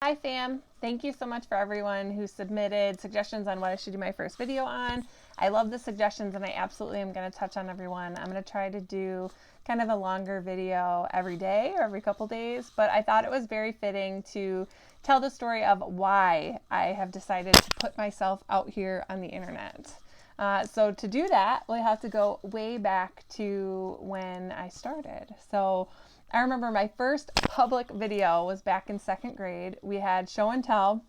Hi fam, thank you so much for everyone who submitted suggestions on what I should do my first video on. I love the suggestions and I absolutely am going to touch on everyone. I'm going to try to do kind of a longer video every day or every couple days, but I thought it was very fitting to tell the story of why I have decided to put myself out here on the internet. So to do that, we have to go way back to when I started. So I remember my first public video was back in second grade. We had show and tell,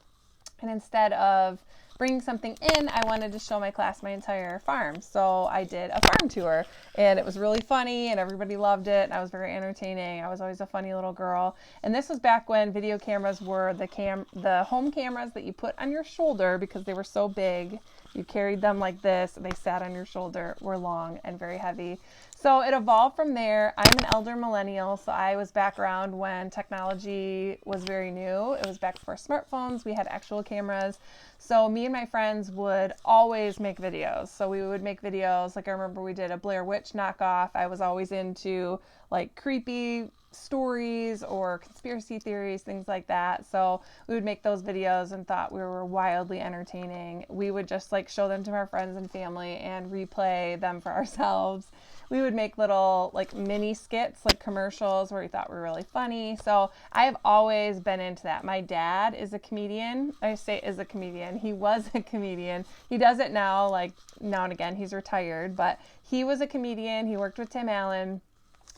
and instead of bringing something in, I wanted to show my class my entire farm. So I did a farm tour, and it was really funny, and everybody loved it, and I was very entertaining. I was always a funny little girl. And this was back when video cameras were the home cameras that you put on your shoulder because they were so big. You carried them like this, they sat on your shoulder, were long and very heavy. So it evolved from there. I'm an elder millennial, so I was back around when technology was very new. It was back before smartphones. We had actual cameras. So me and my friends would always make videos. So we would make videos, like I remember we did a Blair Witch knockoff. I was always into like creepy stories or conspiracy theories, things like that. So we would make those videos and thought we were wildly entertaining. We would just like show them to our friends and family and replay them for ourselves. We would make little like mini skits, like commercials where we thought were really funny. So I have always been into that. My dad is a comedian. I say is a comedian. He was a comedian. He does it now, like now and again. He's retired, but he was a comedian. He worked with Tim Allen.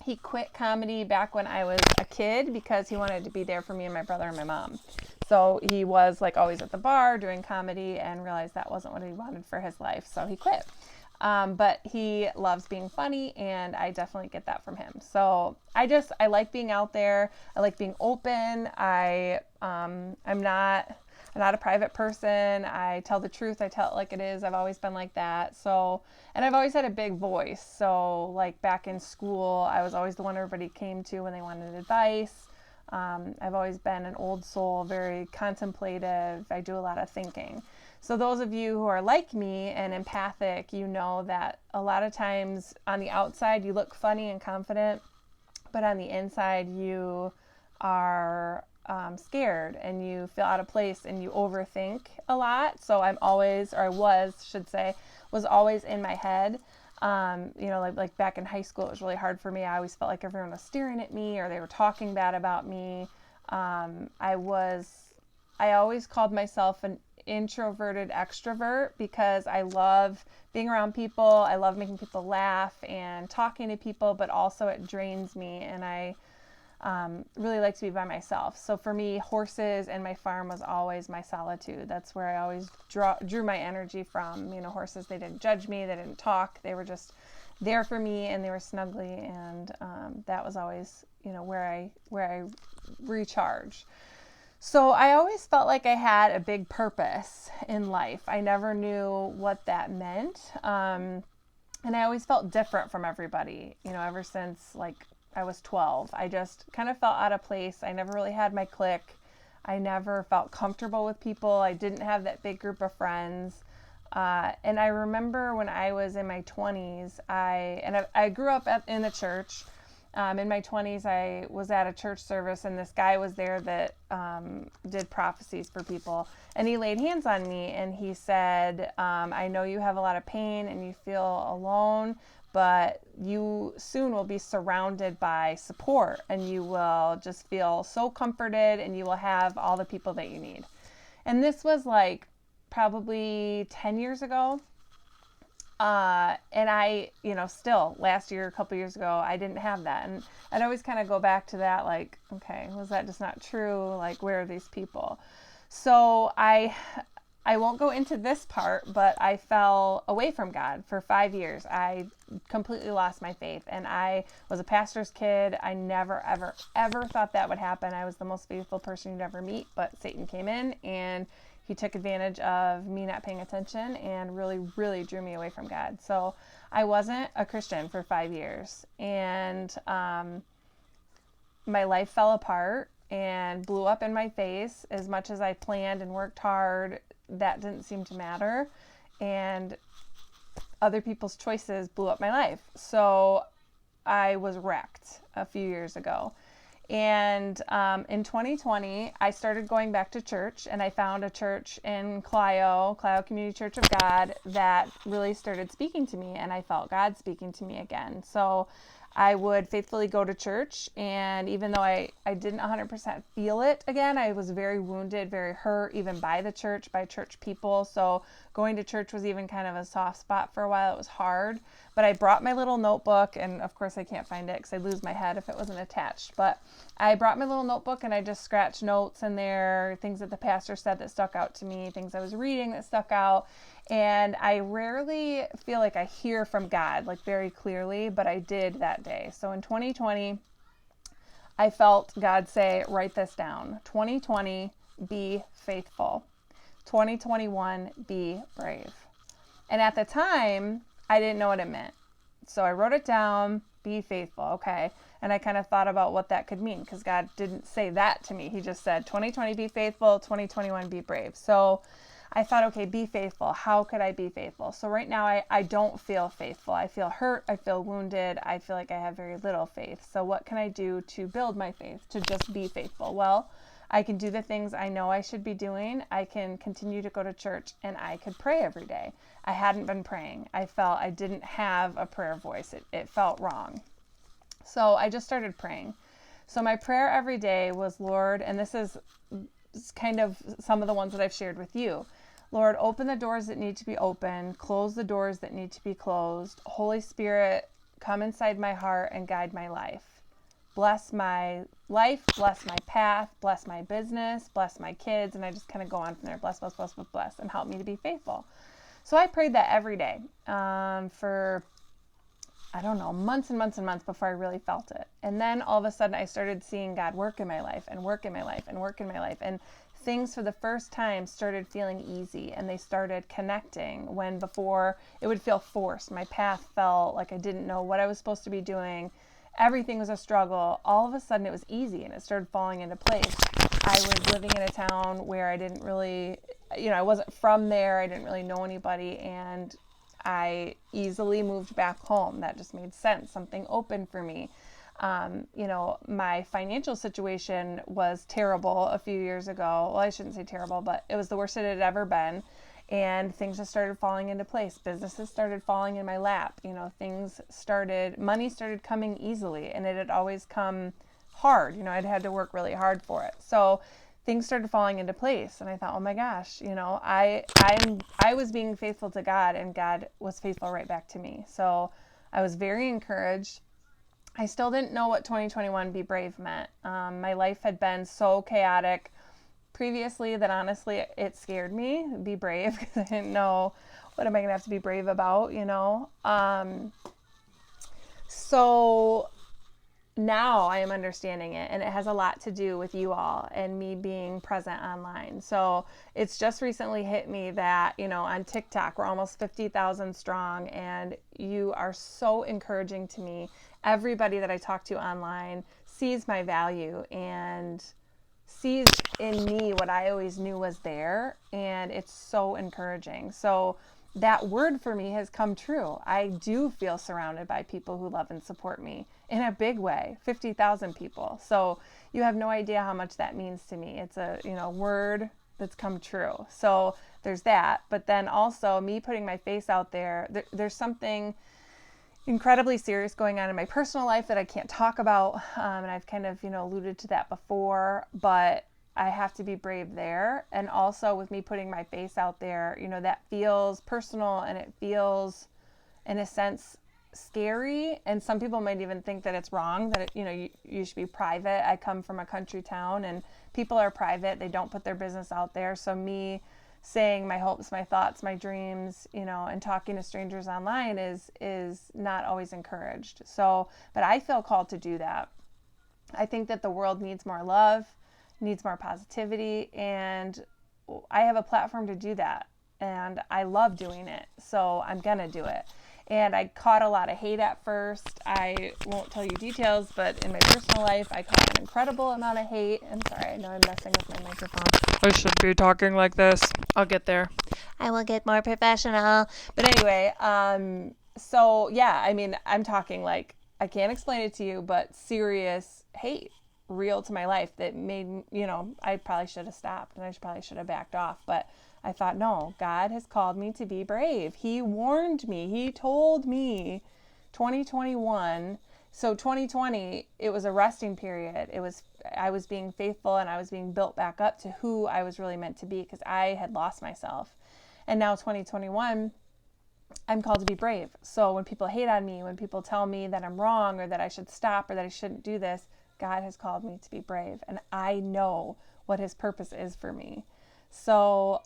He quit comedy back when I was a kid because he wanted to be there for me and my brother and my mom. So he was like always at the bar doing comedy and realized that wasn't what he wanted for his life. So he quit. But he loves being funny, and I definitely get that from him. So I like being out there. I like being open. I'm not a private person. I tell the truth. I tell it like it is. I've always been like that. So, and I've always had a big voice. So like back in school, I was always the one everybody came to when they wanted advice. I've always been an old soul, very contemplative. I do a lot of thinking. So those of you who are like me and empathic, you know that a lot of times on the outside you look funny and confident, but on the inside you are scared and you feel out of place and you overthink a lot. So I'm always, or I was, should say, was always in my head. Like back in high school, it was really hard for me. I always felt like everyone was staring at me or they were talking bad about me. I always called myself an introverted extrovert because I love being around people. I love making people laugh and talking to people, but also it drains me and I really like to be by myself. So for me, horses and my farm was always my solitude. That's where I always drew my energy from. You know, horses, they didn't judge me, they didn't talk, they were just there for me and they were snuggly, and that was always, you know, where I recharge. So I always felt like I had a big purpose in life. I never knew what that meant. And I always felt different from everybody, you know, ever since like I was 12. I just kind of felt out of place. I never really had my clique. I never felt comfortable with people. I didn't have that big group of friends. And I remember when I was in my 20s, I grew up in the church. In my 20s, I was at a church service and this guy was there that did prophecies for people. And he laid hands on me and he said, I know you have a lot of pain and you feel alone, but you soon will be surrounded by support and you will just feel so comforted and you will have all the people that you need. And this was like probably 10 years ago. And I, you know, still last year, a couple years ago, I didn't have that. And I'd always kind of go back to that, like, okay, was that just not true? Like, where are these people? So I won't go into this part, but I fell away from God for 5 years. I completely lost my faith and I was a pastor's kid. I never, ever, ever thought that would happen. I was the most faithful person you'd ever meet, but Satan came in and he took advantage of me not paying attention and really, really drew me away from God. So I wasn't a Christian for 5 years and my life fell apart and blew up in my face. As much as I planned and worked hard, that didn't seem to matter. And other people's choices blew up my life. So I was wrecked a few years ago. And in 2020, I started going back to church, and I found a church in Clio Community Church of God, that really started speaking to me, and I felt God speaking to me again. So I would faithfully go to church, and even though I didn't 100% feel it again, I was very wounded, very hurt, even by the church, by church people. So going to church was even kind of a soft spot for a while. It was hard, but I brought my little notebook, and of course I can't find it because I'd lose my head if it wasn't attached. But I brought my little notebook, and I just scratched notes in there, things that the pastor said that stuck out to me, things I was reading that stuck out. And I rarely feel like I hear from God, like very clearly, but I did that day. So in 2020, I felt God say, write this down. 2020, be faithful. 2021, be brave. And at the time, I didn't know what it meant. So I wrote it down, be faithful. Okay. And I kind of thought about what that could mean, because God didn't say that to me. He just said, 2020, be faithful. 2021, be brave. So I thought, okay, be faithful. How could I be faithful? So right now I don't feel faithful. I feel hurt. I feel wounded. I feel like I have very little faith. So what can I do to build my faith, to just be faithful? Well, I can do the things I know I should be doing. I can continue to go to church, and I could pray every day. I hadn't been praying. I felt I didn't have a prayer voice. It felt wrong. So I just started praying. So my prayer every day was, Lord, and this is kind of some of the ones that I've shared with you. Lord, open the doors that need to be open, close the doors that need to be closed. Holy Spirit, come inside my heart and guide my life. Bless my life, bless my path, bless my business, bless my kids, and I just kind of go on from there. Bless, bless, bless, bless, bless, and help me to be faithful. So I prayed that every day for, I don't know, months and months and months before I really felt it. And then all of a sudden I started seeing God work in my life and work in my life and work in my life. And things for the first time started feeling easy, and they started connecting when before it would feel forced. My path felt like I didn't know what I was supposed to be doing. Everything was a struggle. All of a sudden it was easy, and it started falling into place. I was living in a town where I didn't really, I wasn't from there. I didn't really know anybody, and I easily moved back home. That just made sense. Something opened for me. My financial situation was terrible a few years ago. Well, I shouldn't say terrible, but it was the worst it had ever been. And things just started falling into place. Businesses started falling in my lap. Money started coming easily, and it had always come hard. I'd had to work really hard for it. So things started falling into place, and I thought, oh my gosh, I was being faithful to God, and God was faithful right back to me. So I was very encouraged. I still didn't know what 2021 Be Brave meant. My life had been so chaotic previously that honestly it scared me. Be brave, because I didn't know, what am I gonna have to be brave about, so now I am understanding it, and it has a lot to do with you all and me being present online. So it's just recently hit me that, on TikTok, we're almost 50,000 strong, and you are so encouraging to me. Everybody that I talk to online sees my value and sees in me what I always knew was there, and it's so encouraging. So that word for me has come true. I do feel surrounded by people who love and support me in a big way, 50,000 people. So you have no idea how much that means to me. It's a, word that's come true. So there's that. But then also me putting my face out there, there's something incredibly serious going on in my personal life that I can't talk about. And I've kind of, alluded to that before, but I have to be brave there. And also with me putting my face out there, that feels personal, and it feels, in a sense, scary. And some people might even think that it's wrong, that you should be private. I come from a country town, and people are private. They don't put their business out there. So me saying my hopes, my thoughts, my dreams, and talking to strangers online is not always encouraged. So, but I feel called to do that. I think that the world needs more love, needs more positivity, and I have a platform to do that, and I love doing it. So I'm gonna do it. And I caught a lot of hate at first. I won't tell you details, but in my personal life, I caught an incredible amount of hate. I'm sorry, I know I'm messing with my microphone. I should be talking like this. I'll get there. I will get more professional. But anyway, so yeah, I'm talking like, I can't explain it to you, but serious hate. real to my life that made, I probably should have stopped and I probably should have backed off. But I thought, no, God has called me to be brave. He warned me. He told me 2021. So 2020, it was a resting period. I was being faithful and I was being built back up to who I was really meant to be, because I had lost myself. And now 2021, I'm called to be brave. So when people hate on me, when people tell me that I'm wrong or that I should stop or that I shouldn't do this, God has called me to be brave. And I know what his purpose is for me. So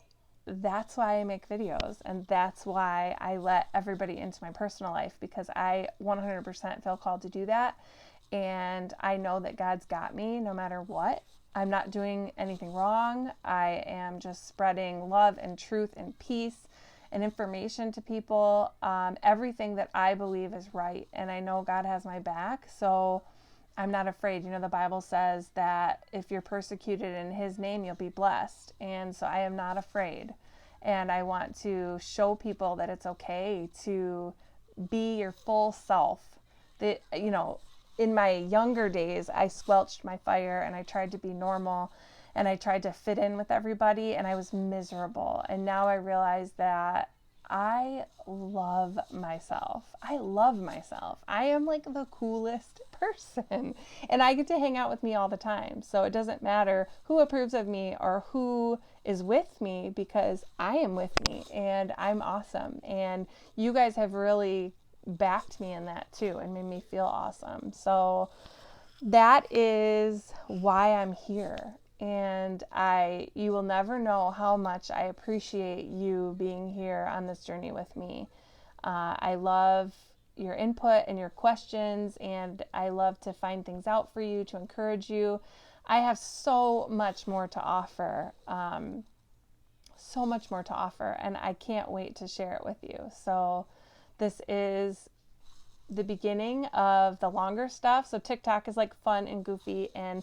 that's why I make videos, and that's why I let everybody into my personal life, because I 100% feel called to do that. And I know that God's got me no matter what. I'm not doing anything wrong. I am just spreading love and truth and peace and information to people, everything that I believe is right. And I know God has my back, so I'm not afraid. The Bible says that if you're persecuted in his name, you'll be blessed. And so I am not afraid. And I want to show people that it's okay to be your full self. That, in my younger days, I squelched my fire and I tried to be normal and I tried to fit in with everybody, and I was miserable. And now I realize that I love myself. I love myself. I am like the coolest person, and I get to hang out with me all the time. So it doesn't matter who approves of me or who is with me, because I am with me and I'm awesome. And you guys have really backed me in that too and made me feel awesome. So that is why I'm here. And you will never know how much I appreciate you being here on this journey with me. I love your input and your questions, and I love to find things out for you, to encourage you. I have so much more to offer, and I can't wait to share it with you. So this is the beginning of the longer stuff. So TikTok is like fun and goofy and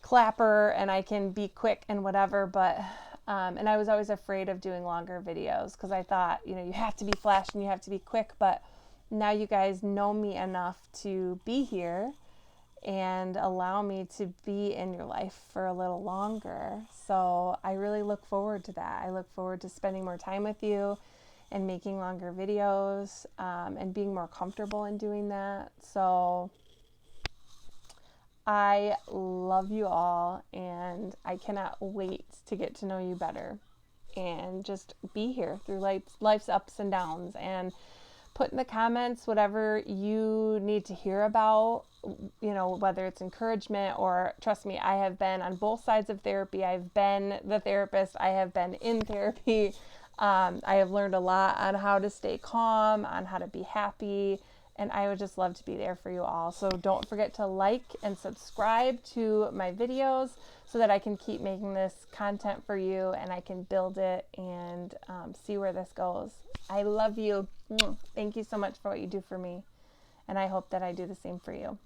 clapper, and I can be quick and whatever, but and I was always afraid of doing longer videos, because I thought, you have to be flash and you have to be quick. But now you guys know me enough to be here and allow me to be in your life for a little longer. So I really look forward to that. I look forward to spending more time with you and making longer videos, and being more comfortable in doing that. So I love you all, and I cannot wait to get to know you better and just be here through life's ups and downs. And put in the comments whatever you need to hear about, whether it's encouragement or, trust me, I have been on both sides of therapy. I've been the therapist. I have been in therapy. I have learned a lot on how to stay calm, on how to be happy. And I would just love to be there for you all. So don't forget to like and subscribe to my videos so that I can keep making this content for you, and I can build it and see where this goes. I love you. Thank you so much for what you do for me. And I hope that I do the same for you.